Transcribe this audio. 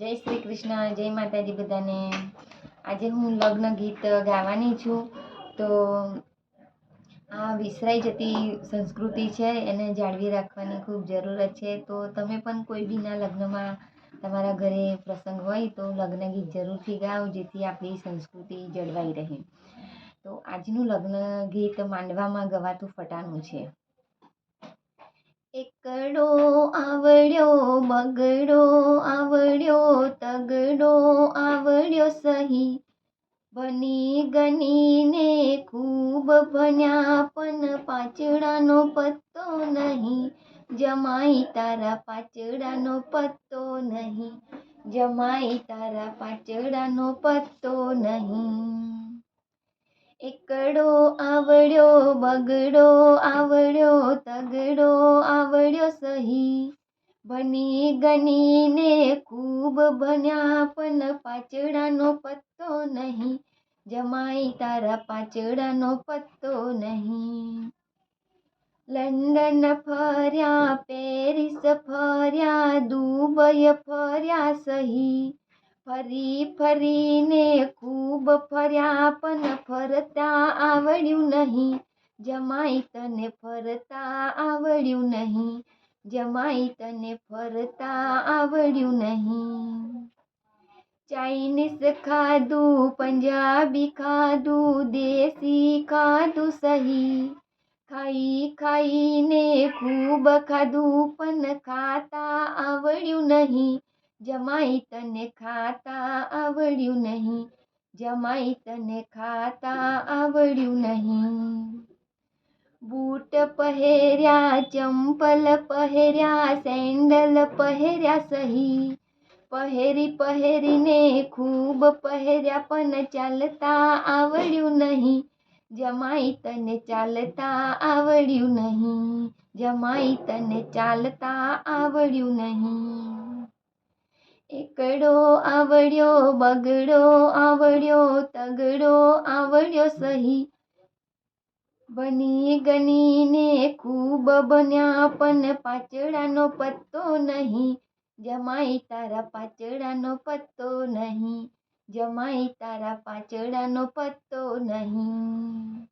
જય શ્રી કૃષ્ણ, જય માતાજી બધાને। આજે હું લગ્ન ગીત ગાવાની છું। તો આ વિસરાઈ જતી સંસ્કૃતિ છે, એને જાળવી રાખવાની ખૂબ જરૂરત છે। તો તમે પણ કોઈ બીના લગ્નમાં તમારા ઘરે પ્રસંગ હોય તો લગ્ન ગીત જરૂરથી ગાઓ, જેથી આપણી સંસ્કૃતિ જળવાઈ રહે। તો આજનું લગ્ન ગીત માંડવામાં ગવાતું ફટાણું છે। એકડો આવડ્યો, બગડો આવડ્યો, તગડો આવડ્યો સહી। ભણી ગણીને ખૂબ ભણ્યા, પણ પાછળનો પત્તો નહીં। જમાઈ તારા પાછળનો પત્તો નહીં, જમાઈ તારા પાછળનો પત્તો નહીં। એકડો આવડ્યો, બગડો આવડ્યો, તગડો આવડ્યો સહી। ભણી ગણીને ખૂબ ભણ્યા, પણ પાછળનો પત્તો નહીં। જમાઈ તારા પાછળનો પત્તો નહીં। લંડન ફર્યા, પેરિસ ફર્યા, દુબઈ ફર્યા સહી। ફરી ફરીને ખૂબ ફર્યા, પણ ફરતા આવડ્યું નહીં। જમાઈ તને ફરતા આવડ્યું નહીં, જમાઈ તને ફરતા આવડ્યું નહીં। ચાઇનીઝ ખાધું, પંજાબી ખાધું, દેશી ખાધું સહી। ખાઈ ખાઈને ખૂબ ખાધું, પણ ખાતા આવડ્યું નહીં। જમાઈ તને ખાતા આવડ્યું નહીં, જમાઈ તને ખાતા આવડ્યું નહીં। બૂટ પહેર્યા, ચંપલ પહેર્યા, સેન્ડલ પહેર્યા સહી। પહેરી પહેરીને ખૂબ પહેર્યા, પણ ચાલતા આવડ્યું નહીં। જમાઈ તને ચાલતા આવડ્યું નહીં, જમાઈ તને ચાલતા આવડ્યું નહીં। એકડો આવડ્યો, બગડો આવડ્યો, તગડો આવડ્યો સહી। ભણી ગણીને ખૂબ ભણ્યા, પણ પાછળનો પત્તો નહીં। જમાઈ તારા પાછળનો પત્તો નહીં, જમાઈ તારા પાછળનો પત્તો નહીં।